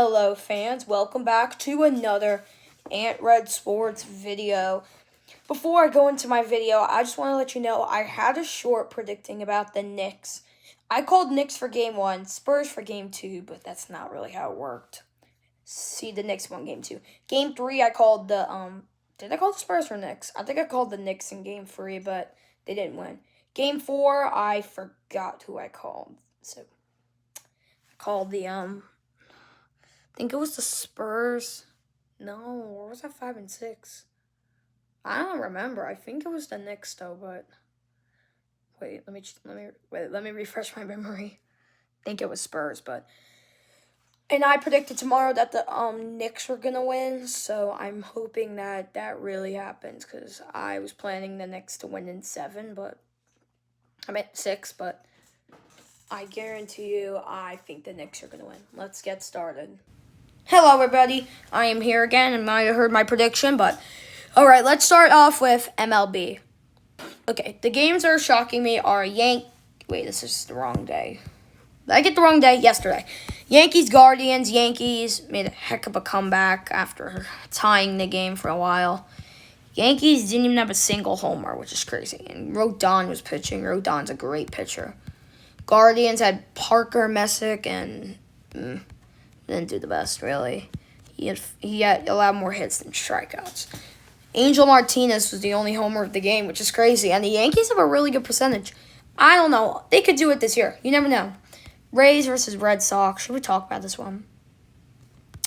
Hello fans, welcome back to another Ant Red Sports video. Before I go into my video, I just want to let you know I had a short predicting about the Knicks. I called Knicks for game 1, Spurs for game 2, but that's not really how it worked. See, the Knicks won game 2. Game 3, I called the, did I call the Spurs for Knicks? I think I called the Knicks in game 3, but they didn't win. Game 4, I forgot who I called. So, I called the, I think it was the Spurs. No, or was that 5 and 6? I don't remember. I think it was the Knicks though, but wait, let me refresh my memory. I think it was Spurs, and I predicted tomorrow that the Knicks were gonna win, so I'm hoping that that really happens because I was planning the Knicks to win in 7, but I meant 6, but I guarantee you, I think the Knicks are gonna win. Let's get started. Hello, everybody. I am here again, and you might have heard my prediction, but all right, let's start off with MLB. Okay, the games that are shocking me are Wait, this is the wrong day. I get the wrong day yesterday. Yankees, Guardians. Yankees made a heck of a comeback after tying the game for a while. Yankees didn't even have a single homer, which is crazy. And Rodon was pitching. Rodon's a great pitcher. Guardians had Parker, Messick, and didn't do the best, really. He had allowed more hits than strikeouts. Angel Martinez was the only homer of the game, which is crazy. And the Yankees have a really good percentage. I don't know. They could do it this year. You never know. Rays versus Red Sox. Should we talk about this one?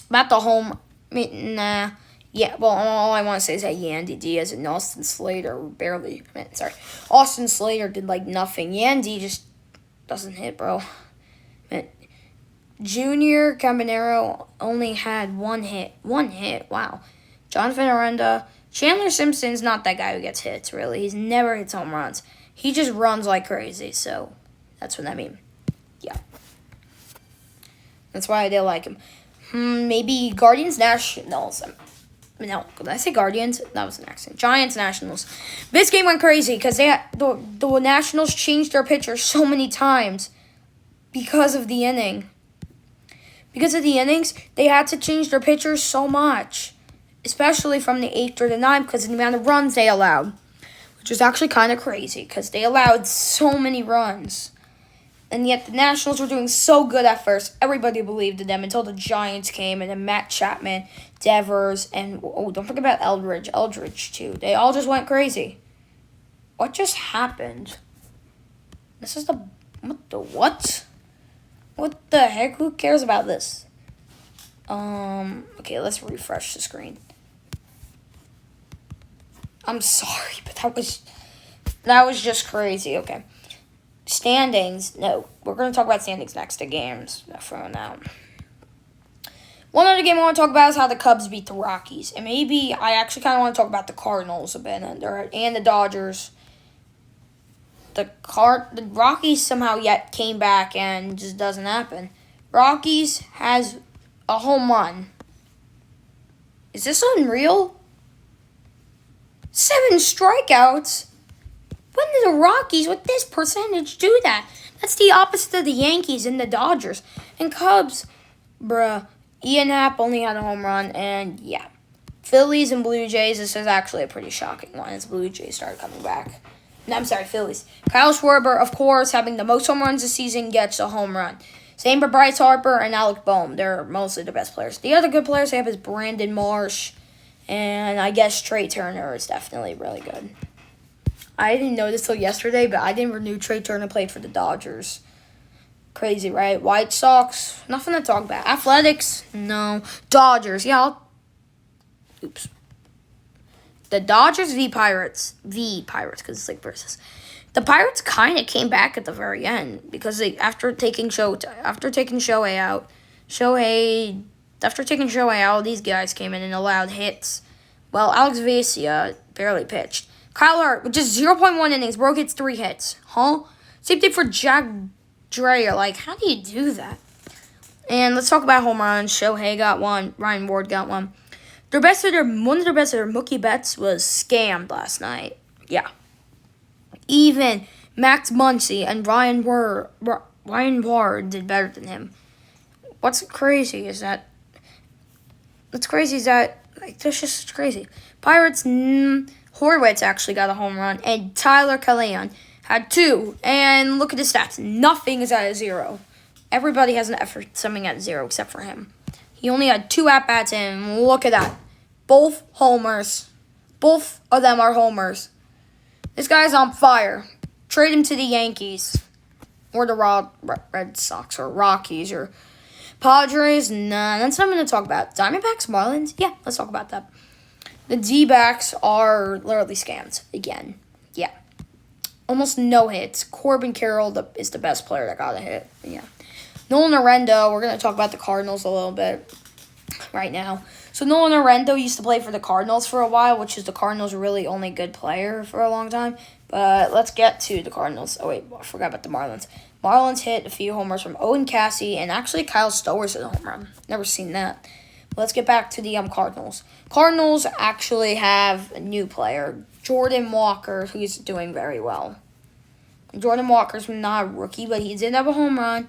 About the home. Nah. Yeah, well, all I want to say is that Yandy Diaz and Austin Slater barely. Austin Slater did like nothing. Yandy just doesn't hit, bro. Junior Cabanero only had one hit. Wow. Jonathan Aranda. Chandler Simpson's not that guy who gets hits, really. He's never hits home runs. He just runs like crazy, so that's what I mean. Yeah. That's why I didn't like him. Maybe Guardians, Nationals. No, did I say Guardians? That was an accident. Giants, Nationals. This game went crazy because the Nationals changed their pitcher so many times because of the inning. Because of the innings, they had to change their pitchers so much, especially from the 8th or the 9th because of the amount of runs they allowed, which was actually kind of crazy because they allowed so many runs. And yet the Nationals were doing so good at first. Everybody believed in them until the Giants came, and then Matt Chapman, Devers, and don't forget about Eldridge too. They all just went crazy. What just happened? This is what? What the heck? Who cares about this? Okay, let's refresh the screen. I'm sorry, but that was just crazy. Okay. Standings. No, we're going to talk about standings next to games. For now. One other game I want to talk about is how the Cubs beat the Rockies. And maybe I actually kind of want to talk about the Cardinals a bit and the Dodgers. The Rockies somehow yet came back and just doesn't happen. Rockies has a home run. Is this unreal? 7 strikeouts? When did the Rockies with this percentage do that? That's the opposite of the Yankees and the Dodgers. And Cubs, bruh. Ian Happ only had a home run, and yeah. Phillies and Blue Jays, this is actually a pretty shocking one as Blue Jays started coming back. No, I'm sorry, Phillies. Kyle Schwarber, of course, having the most home runs this season, gets a home run. Same for Bryce Harper and Alec Boehm. They're mostly the best players. The other good players they have is Brandon Marsh, and I guess Trey Turner is definitely really good. I didn't know this till yesterday, but I didn't renew Trey Turner played for the Dodgers. Crazy, right? White Sox, nothing to talk about. Athletics, no. Dodgers, yeah. Oops. The Dodgers v. Pirates, because it's like versus. The Pirates kind of came back at the very end because after taking Shohei out, these guys came in and allowed hits. Well, Alex Vesia barely pitched. Kyle Hart, with just 0.1 innings, broke hits 3 hits. Huh? Same thing for Jack Dreyer. Like, how do you do that? And let's talk about home runs. Shohei got one. Ryan Ward got one. One of their best hitter, Mookie Betts, was scammed last night. Yeah. Even Max Muncy and Ryan Ward did better than him. What's crazy is that what's crazy is that, like, that's just crazy. Pirates, Horwitz actually got a home run, and Tyler Callahan had 2. And look at his stats. Nothing is at a 0. Everybody has an effort something at 0 except for him. He only had 2 at-bats, and look at that. Both homers. Both of them are homers. This guy's on fire. Trade him to the Yankees. Or the Red Sox, or Rockies, or Padres. Nah, that's not going to talk about. Diamondbacks, Marlins? Yeah, let's talk about that. The D-backs are literally scammed again. Yeah. Almost no hits. Corbin Carroll is the best player that got a hit. Yeah. Nolan Arenado, we're going to talk about the Cardinals a little bit right now. So Nolan Arenado used to play for the Cardinals for a while, which is the Cardinals' really only good player for a long time. But let's get to the Cardinals. Oh, wait, I forgot about the Marlins. Marlins hit a few homers from Owen Cassidy, and actually Kyle Stowers hit a home run. Never seen that. But let's get back to the Cardinals. Cardinals actually have a new player, Jordan Walker, who's doing very well. Jordan Walker's not a rookie, but he did have a home run,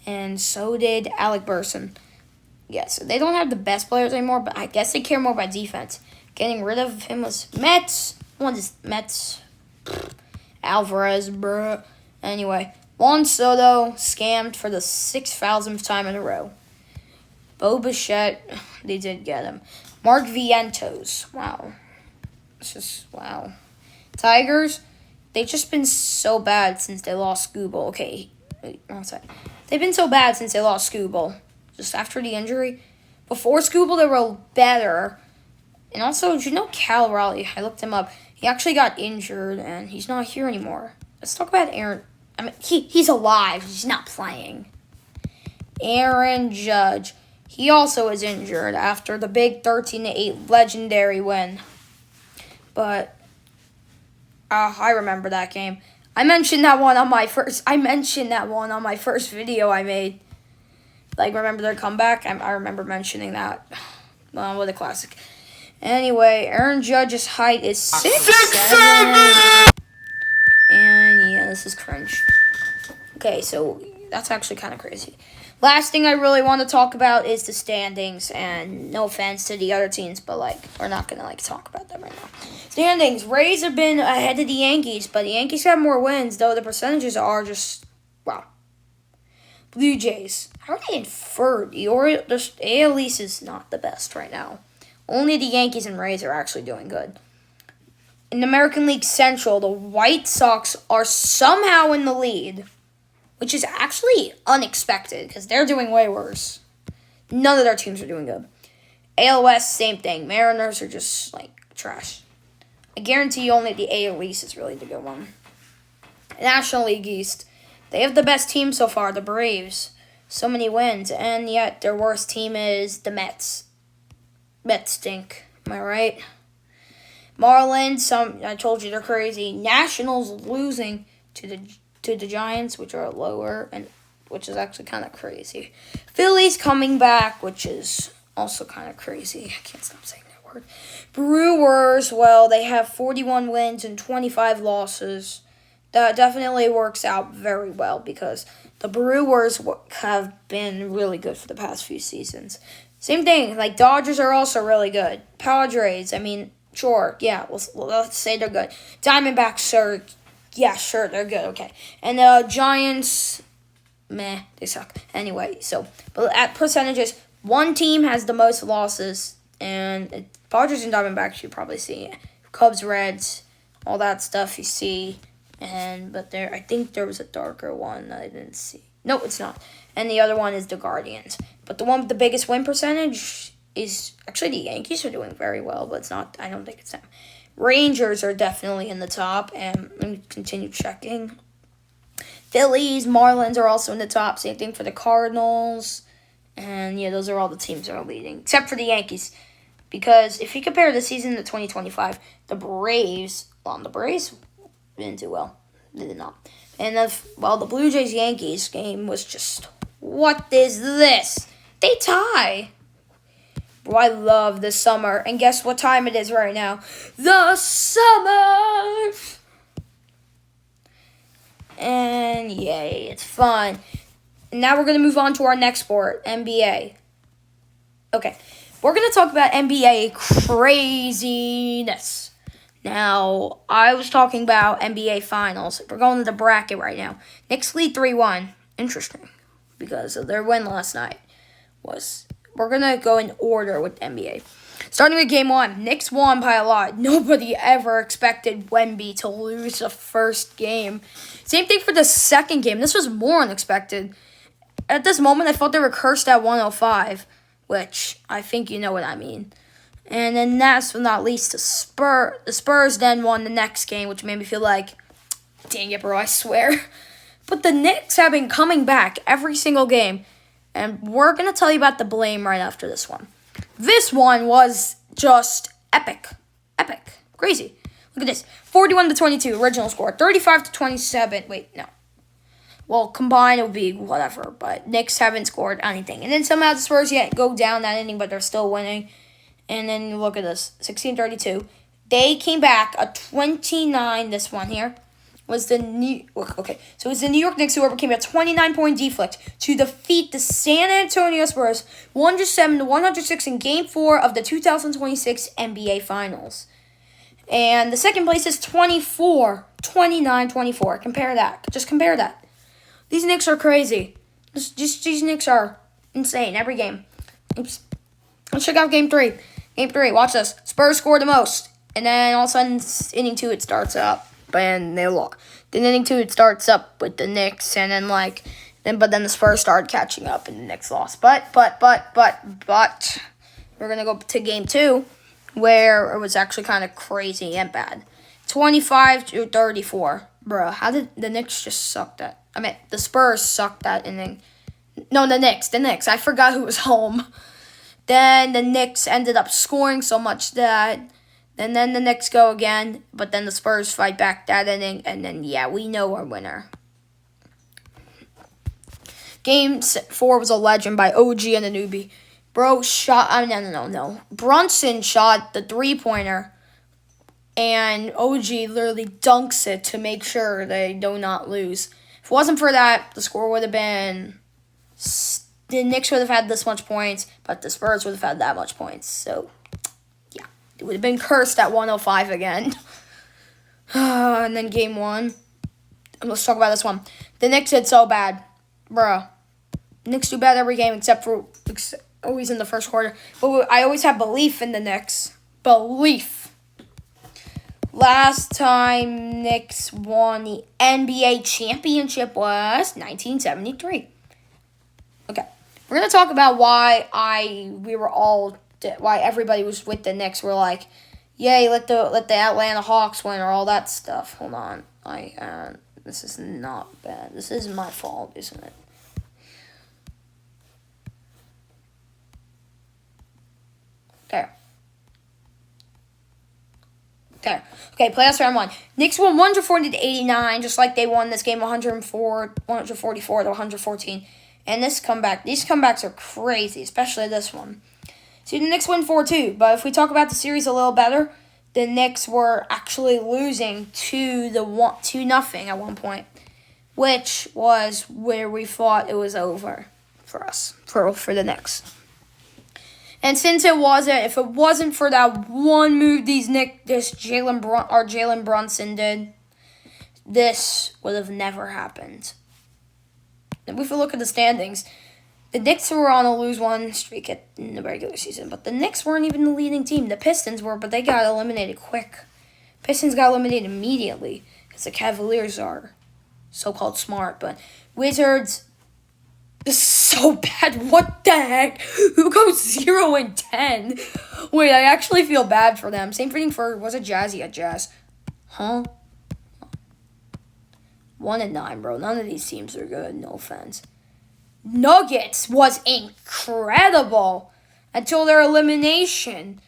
and so did Alec Burson. Yes, they don't have the best players anymore, but I guess they care more about defense. Getting rid of him was Mets. What is Mets? Alvarez, bruh. Anyway, Juan Soto scammed for the 6,000th time in a row. Bo Bichette, they did get him. Mark Vientos, wow. It's just, wow. Tigers, they've just been so bad since they lost Skubal. Okay, wait, one second. They've been so bad since they lost Skubal. Just after the injury. Before Skubal, they were better. And also, did you know Cal Raleigh? I looked him up. He actually got injured, and he's not here anymore. Let's talk about Aaron. I mean, he's alive. He's not playing. Aaron Judge. He also is injured after the big 13-8 legendary win. But I remember that game. I mentioned that one on my first video I made. Like, remember their comeback? I remember mentioning that. Well, what a classic. Anyway, Aaron Judge's height is 6'7". And yeah, this is cringe. Okay, so that's actually kind of crazy. Last thing I really want to talk about is the standings. And no offense to the other teams, but like, we're not going to like talk about them right now. Standings. Rays have been ahead of the Yankees, but the Yankees have more wins, though the percentages are just, wow. Blue Jays. How are they in third? The AL East is not the best right now. Only the Yankees and Rays are actually doing good. In the American League Central, the White Sox are somehow in the lead, which is actually unexpected because they're doing way worse. None of their teams are doing good. AL West, same thing. Mariners are just, like, trash. I guarantee you only the AL East is really the good one. National League East. They have the best team so far, the Braves. So many wins, and yet their worst team is the Mets. Mets stink. Am I right? Marlins, I told you they're crazy. Nationals losing to the Giants, which are lower, and which is actually kind of crazy. Phillies coming back, which is also kind of crazy. I can't stop saying that word. Brewers, well, they have 41 wins and 25 losses. That definitely works out very well because the Brewers have been really good for the past few seasons. Same thing, like Dodgers are also really good. Padres, I mean, sure, yeah, let's say they're good. Diamondbacks are, yeah, sure, they're good, okay. And the Giants, meh, they suck. Anyway, so, but at percentages, one team has the most losses, and Padres and Diamondbacks you probably see. Cubs, Reds, all that stuff you see. But I think there was a darker one that I didn't see. No, it's not. And the other one is the Guardians. But the one with the biggest win percentage is actually the Yankees are doing very well, but it's not. I don't think it's them. Rangers are definitely in the top, and let me continue checking. Phillies, Marlins are also in the top. Same thing for the Cardinals. And yeah, those are all the teams that are leading, except for the Yankees. Because if you compare the season to 2025, the Braves didn't do well. They did not. And the Blue Jays-Yankees game was just, what is this? They tie. Bro, I love the summer. And guess what time it is right now? The summer! And yay, it's fun. And now we're going to move on to our next sport, NBA. Okay. we're going to talk about NBA craziness. Now, I was talking about NBA Finals. We're going to the bracket right now. Knicks lead 3-1. Interesting, because of their win last night. We're going to go in order with the NBA. Starting with game 1, Knicks won by a lot. Nobody ever expected Wemby to lose the first game. Same thing for the second game. This was more unexpected. At this moment, I thought they were cursed at 105, which I think you know what I mean. And then last but not least, the Spurs then won the next game, which made me feel like, dang it, bro, I swear. But the Knicks have been coming back every single game, and we're going to tell you about the blame right after this one. This one was just epic. Crazy. Look at this. 41-22, original score. 35-27. Wait, no. Well, combined it would be whatever, but Knicks haven't scored anything. And then somehow the Spurs go down that inning, but they're still winning. And then look at this, 16-32. They came back a 29. This one here was the New York Knicks who overcame a 29-point deflect to defeat the San Antonio Spurs 107-106 in Game 4 of the 2026 NBA Finals. And the second place is 29-24. Compare that. Just compare that. These Knicks are crazy. These Knicks are insane every game. Oops. Let's check out Game 3. Game 3, watch this. Spurs scored the most. And then all of a sudden, inning 2, it starts up. And they lost. Then inning 2, it starts up with the Knicks. And then, but then the Spurs started catching up and the Knicks lost. But, we're going to go to Game 2, where it was actually kind of crazy and bad. 25-34. Bro, how did the Knicks just suck that? I mean, the Spurs sucked that inning. No, the Knicks. I forgot who was home. Then the Knicks ended up scoring so much that, and then the Knicks go again, but then the Spurs fight back that inning, and then, we know our winner. Game 4 was a legend by OG and the newbie. Bro shot, no. Brunson shot the three-pointer, and OG literally dunks it to make sure they do not lose. If it wasn't for that, the score would have been... The Knicks would have had this much points, but the Spurs would have had that much points. So, it would have been cursed at 105 again. And then Game 1. Let's talk about this one. The Knicks did so bad. Bruh. Knicks do bad every game except for always in the first quarter. But I always have belief in the Knicks. Belief. Last time Knicks won the NBA championship was 1973. Okay. We're going to talk about why everybody was with the Knicks. We're like, yay, let the Atlanta Hawks win or all that stuff. Hold on. This is not bad. This is my fault, isn't it? There. Okay, playoffs round 1. Knicks won 140-89, just like they won this game 144-114. And these comebacks are crazy, especially this one. See, the Knicks win 4-2, but if we talk about the series a little better, the Knicks were actually losing 2-0 at one point, which was where we thought it was over for us, for the Knicks. And since if it wasn't for that one move Jalen Brunson did, this would have never happened. If we look at the standings, the Knicks were on a lose-1 streak in the regular season, but the Knicks weren't even the leading team. The Pistons were, but they got eliminated quick. Pistons got eliminated immediately because the Cavaliers are so-called smart, but Wizards is so bad. What the heck? Who goes 0-10? Wait, I actually feel bad for them. Same thing for, was it Jazzy at Jazz? Huh? 1-9, bro. None of these teams are good. No offense. Nuggets was incredible until their elimination,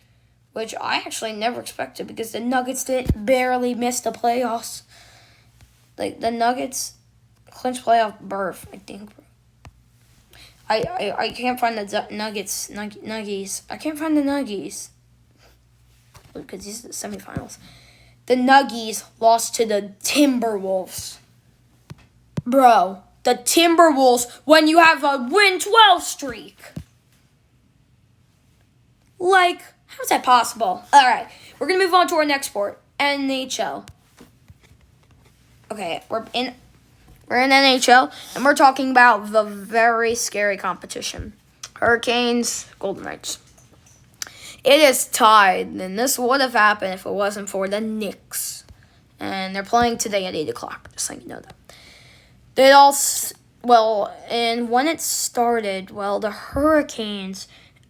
which I actually never expected because the Nuggets barely missed the playoffs. Like, the Nuggets clinched playoff berth, I think. I can't find the Nuggies. I can't find the Nuggies because these are the semifinals. The Nuggies lost to the Timberwolves. Bro, the Timberwolves when you have a win 12 streak. Like, how's that possible? All right, we're going to move on to our next sport, NHL. Okay, we're in NHL, and we're talking about the very scary competition. Hurricanes, Golden Knights. It is tied, and this would have happened if it wasn't for the Knicks. And they're playing today at 8 o'clock, just so you know that. And when it started, the Hurricanes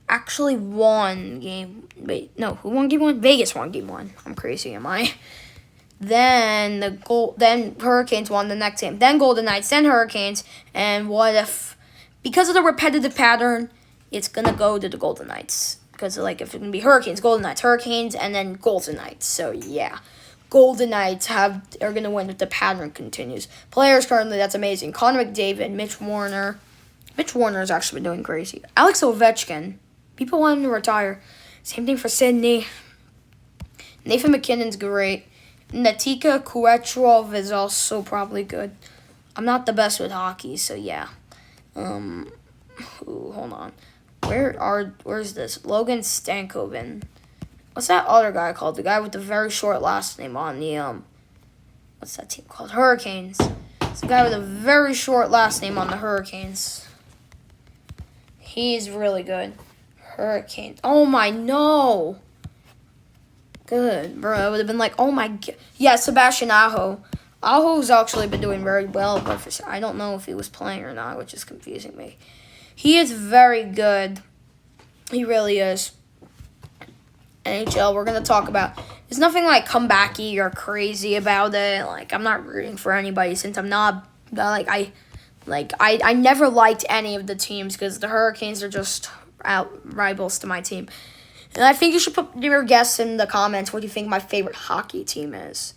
actually won game. Wait, no, who won game 1? Vegas won game 1. I'm crazy, am I? Then Hurricanes won the next game. Then Golden Knights, then Hurricanes. And what if, because of the repetitive pattern, it's gonna go to the Golden Knights. Because if it's gonna be Hurricanes, Golden Knights, Hurricanes, and then Golden Knights. So yeah, Golden Knights are gonna win if the pattern continues. Players currently, that's amazing. Connor McDavid, Mitch Warner. Mitch Warner has actually been doing crazy. Alex Ovechkin. People want him to retire. Same thing for Sydney. Nathan McKinnon's great. Natika Kucherov is also probably good. I'm not the best with hockey, so yeah. Hold on. Where's this? Logan Stankoven. What's that other guy called? The guy with the very short last name on the what's that team called? Hurricanes. It's the guy with a very short last name on the Hurricanes. He's really good. Hurricanes. Oh my no. Good, bro. It would have been like, oh my god. Yeah, Sebastian Aho. Aho's actually been doing very well, but I don't know if he was playing or not, which is confusing me. He is very good. He really is. NHL, we're going to talk about. There's nothing comebacky or crazy about it. I'm not rooting for anybody since I'm not, I never liked any of the teams because the Hurricanes are just rivals to my team. And I think you should put your guess in the comments. What do you think my favorite hockey team is?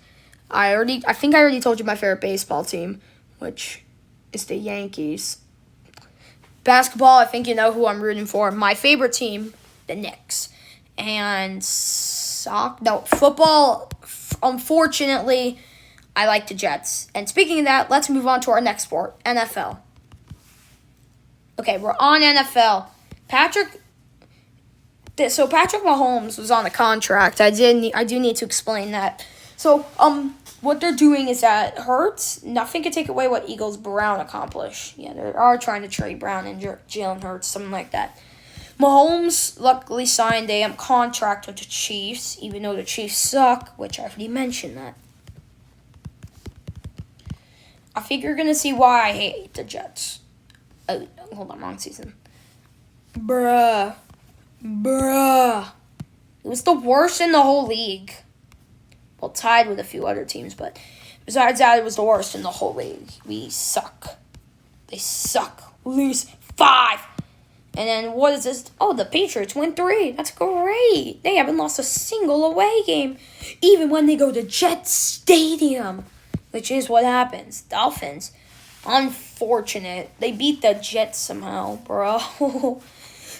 I think I already told you my favorite baseball team, which is the Yankees. Basketball, I think you know who I'm rooting for. My favorite team, the Knicks. And football, unfortunately, I like the Jets. And speaking of that, let's move on to our next sport, NFL. Okay, we're on NFL. Patrick Mahomes was on a contract. I do need to explain that. So, what they're doing is that Hurts, nothing can take away what Eagles Brown accomplished. Yeah, they are trying to trade Brown and Jalen Hurts, something like that. Mahomes luckily signed a contract with the Chiefs, even though the Chiefs suck, which I already mentioned that. I think you're going to see why I hate the Jets. Oh, hold on, wrong season. Bruh. It was the worst in the whole league. Well, tied with a few other teams, but besides that, it was the worst in the whole league. We suck. They suck. Lose 5. And then what is this? Oh, the Patriots win 3. That's great. They haven't lost a single away game, even when they go to Jet Stadium, which is what happens. Dolphins, unfortunate. They beat the Jets somehow, bro.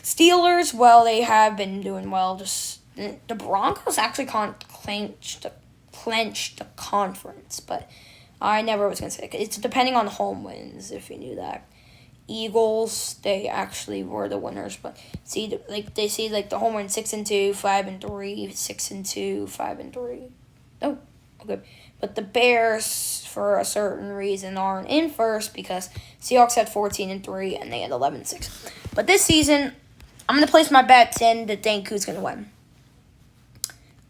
Steelers, they have been doing well. Just the Broncos actually clinched the conference, but I never was gonna say it. It's depending on home wins, if you knew that. Eagles, they actually were the winners, but the home win 6-2, 5-3, 6-2, 5-3. Oh, okay. But the Bears, for a certain reason, aren't in first because Seahawks had 14-3 and they had 11-6. But this season, I'm gonna place my bets in to think who's gonna win.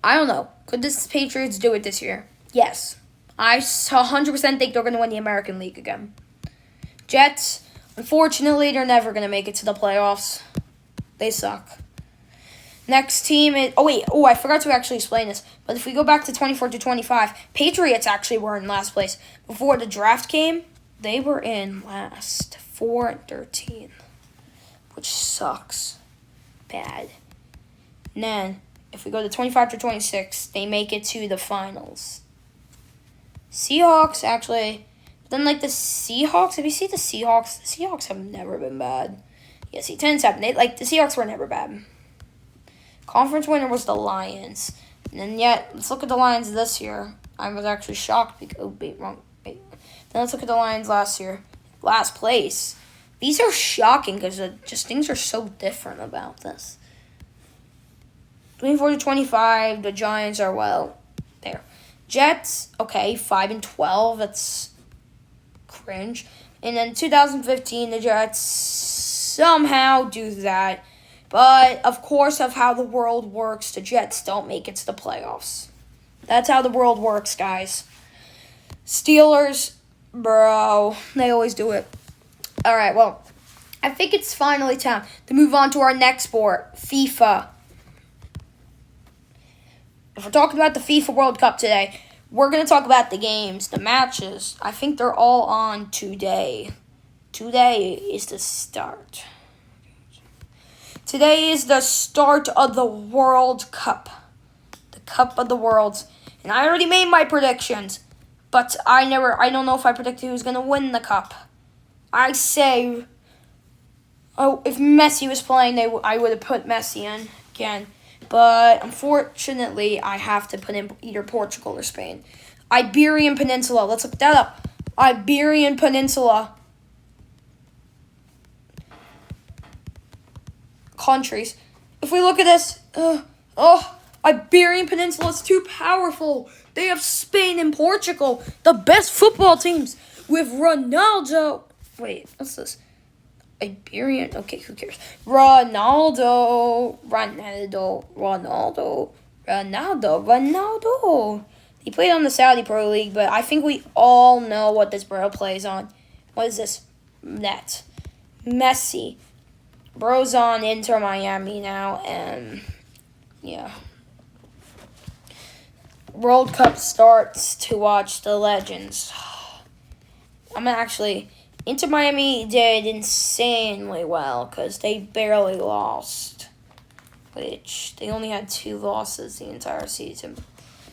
I don't know. Could the Patriots do it this year? Yes. I 100% think they're gonna win the American League again. Jets. Unfortunately, they're never going to make it to the playoffs. They suck. Next team is... I forgot to actually explain this. But if we go back to 24-25, Patriots actually were in last place. Before the draft came, they were in last. 4-13. Which sucks. Bad. And then, if we go to 25-26, they make it to the finals. Seahawks actually... Then, the Seahawks, if you see the Seahawks have never been bad. Yeah, see, 10-7. The Seahawks were never bad. Conference winner was the Lions. And then, let's look at the Lions this year. I was actually shocked because, wrong. Then let's look at the Lions last year. Last place. These are shocking because things are so different about this. 24-25. The Giants are, well, there. Jets, okay, 5-12. That's cringe. And then 2015, the Jets somehow do that. But, of course, of how the world works, the Jets don't make it to the playoffs. That's how the world works, guys. Steelers, bro, they always do it. All right, well, I think it's finally time to move on to our next sport, FIFA. If we're talking about the FIFA World Cup today, we're going to talk about the games, the matches. I think they're all on today. Today is the start. Today is the start of the World Cup. The Cup of the Worlds. And I already made my predictions. But I don't know if I predicted who's going to win the cup. I say, if Messi was playing, I would have put Messi in again. But unfortunately, I have to put in either Portugal or Spain. Iberian Peninsula. Let's look that up. Iberian Peninsula. Countries. If we look at this, Iberian Peninsula is too powerful. They have Spain and Portugal, the best football teams, with Ronaldo. Wait, what's this? Iberian. Okay, who cares? Ronaldo. He played on the Saudi Pro League, but I think we all know what this bro plays on. What is this? Net. Messi. Bro's on Inter Miami now, and yeah. World Cup starts to watch the legends. Inter Miami did insanely well because they barely lost, which they only had 2 losses the entire season.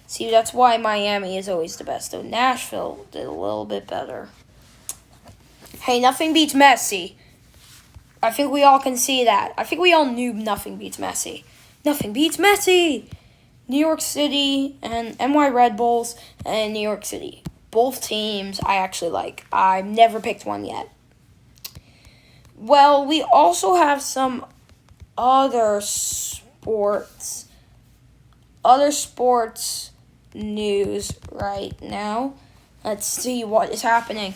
See, that's why Miami is always the best, though Nashville did a little bit better. Hey, nothing beats Messi. I think we all can see that. I think we all knew nothing beats Messi. Nothing beats Messi! New York City and NY Red Bulls and New York City. Both teams I actually like. I've never picked one yet. Well, we also have some other sports news right now. Let's see what is happening.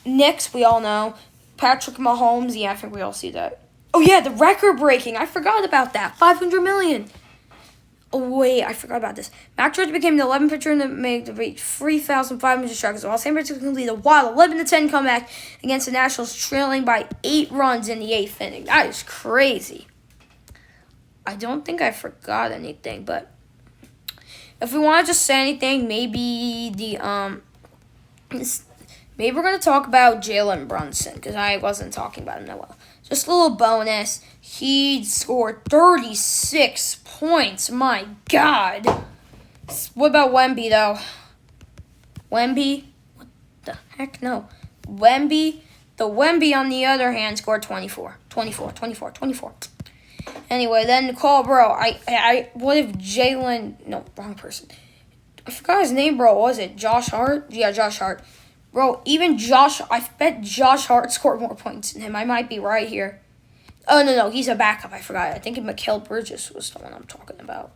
Knicks, we all know. Patrick Mahomes, yeah, I think we all see that. Oh, yeah, the record breaking. I forgot about that. 500 million. Oh, wait, I forgot about this. Max Scherzer became the 11th pitcher in the make to reach 3,500 strikeouts, while San Francisco completed a wild 11-10 comeback against the Nationals, trailing by 8 runs in the 8th inning. That is crazy. I don't think I forgot anything, but if we want to just say anything, maybe maybe we're going to talk about Jalen Brunson, because I wasn't talking about him that well. Just a little bonus. He scored 36 points. My God. What about Wemby, though? Wemby? What the heck? No. Wemby? The Wemby, on the other hand, scored 24. Anyway, then Nicole, bro. What if Jalen... No, wrong person. I forgot his name, bro. What was it? Josh Hart? Yeah, Josh Hart. Bro, even Josh... I bet Josh Hart scored more points than him. I might be right here. Oh, no. He's a backup. I forgot. I think Mikal Bridges was the one I'm talking about.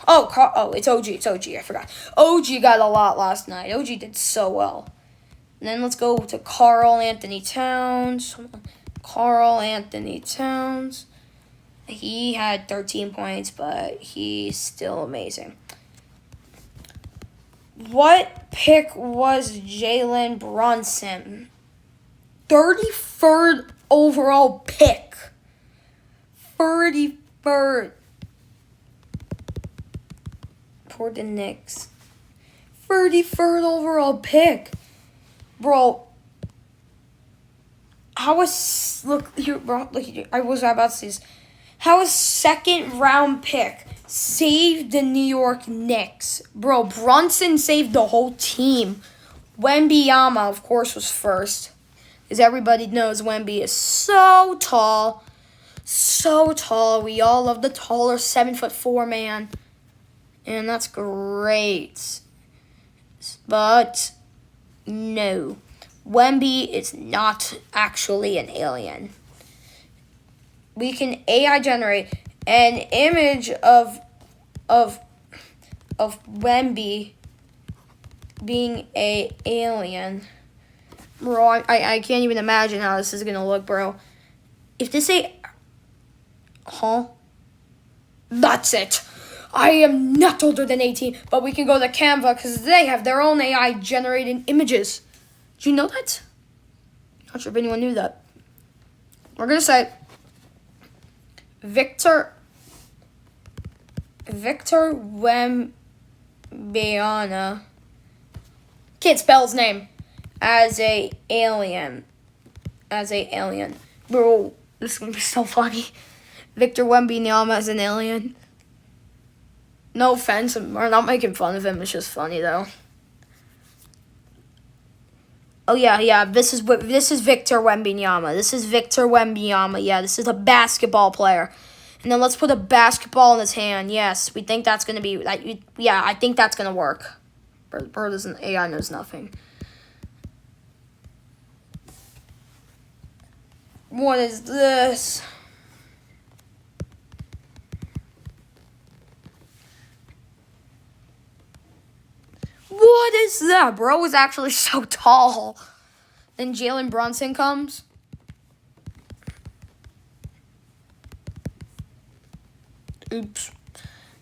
Oh, it's OG. I forgot. OG got a lot last night. OG did so well. And then let's go to Karl Anthony Towns. He had 13 points, but he's still amazing. What pick was Jalen Brunson? 33rd overall pick. 33rd. For the Knicks. 33rd overall pick. Bro. Look here, I was about to say this. How a 2nd round pick saved the New York Knicks? Bro, Brunson saved the whole team. Wembanyama, of course, was first. As everybody knows, Wemby is so tall. We all love the taller 7'4" man. And that's great. But no. Wemby is not actually an alien. we can AI generate an image of Wemby being a alien. Bro, I can't even imagine how this is gonna look, bro. If this that's it. I am not older than 18, but we can go to Canva because they have their own AI generating images. Do you know that? Not sure if anyone knew that. We're gonna say Victor Wembanyama. Can't spell his name. As a alien. Bro, this is gonna be so funny. Victor Wembanyama as an alien. No offense, we're not making fun of him. It's just funny though. Oh yeah. This is Victor Wembanyama. This is Victor Wembanyama. Yeah, this is a basketball player. And then let's put a basketball in his hand. Yes, we think that's gonna be like. Yeah, I think that's gonna work. Bro doesn't. AI knows nothing. What is this? What is that? Bro is actually so tall. Then Jalen Brunson comes. Oops.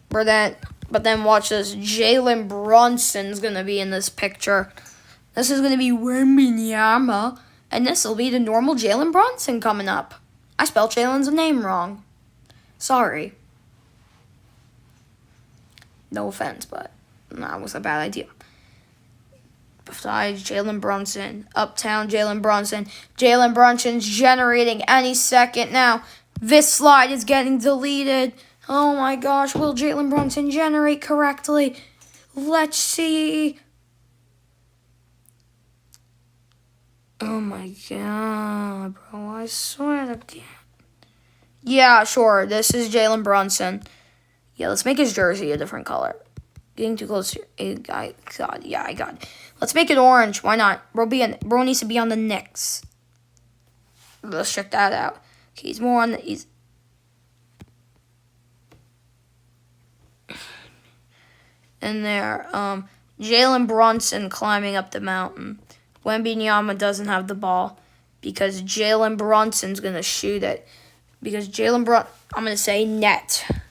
But then watch this. Jalen Brunson's gonna be in this picture. This is gonna be Wembanyama. And this will be the normal Jalen Brunson coming up. I spelled Jalen's name wrong. Sorry. No offense, but that was a bad idea. Besides Jalen Brunson, Uptown Jalen Brunson. Jalen Brunson's generating any second now. This slide is getting deleted. Oh my gosh, will Jalen Brunson generate correctly? Let's see. Oh my god, bro, I swear to God. Yeah, sure, this is Jalen Brunson. Yeah, let's make his jersey a different color. Getting too close to I got it. Let's make it orange. Why not? Bro needs to be on the Knicks. Let's check that out. Okay, he's more on the in there. Jalen Brunson climbing up the mountain. Wembanyama doesn't have the ball because Jalen Brunson's going to shoot it. Because I'm going to say net. I'm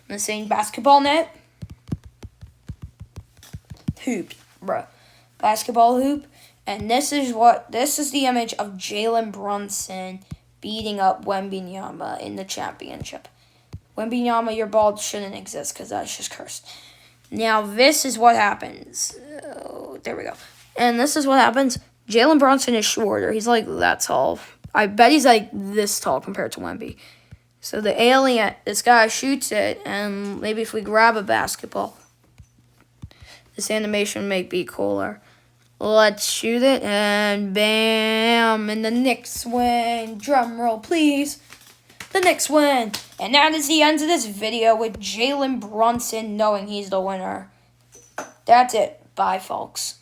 going to say basketball net. Hoop, bro. Basketball hoop. And this is the image of Jalen Brunson beating up Wembanyama in the championship. Wembanyama, your ball shouldn't exist because that's just cursed. Now, this is what happens. Oh, there we go. And this is what happens. Jalen Brunson is shorter. He's like that tall. I bet he's like this tall compared to Wemby. So the alien, this guy shoots it, and maybe if we grab a basketball, this animation may be cooler. Let's shoot it, and bam, and the Knicks win. Drum roll, please. The Knicks win. And that is the end of this video with Jalen Brunson knowing he's the winner. That's it. Bye, folks.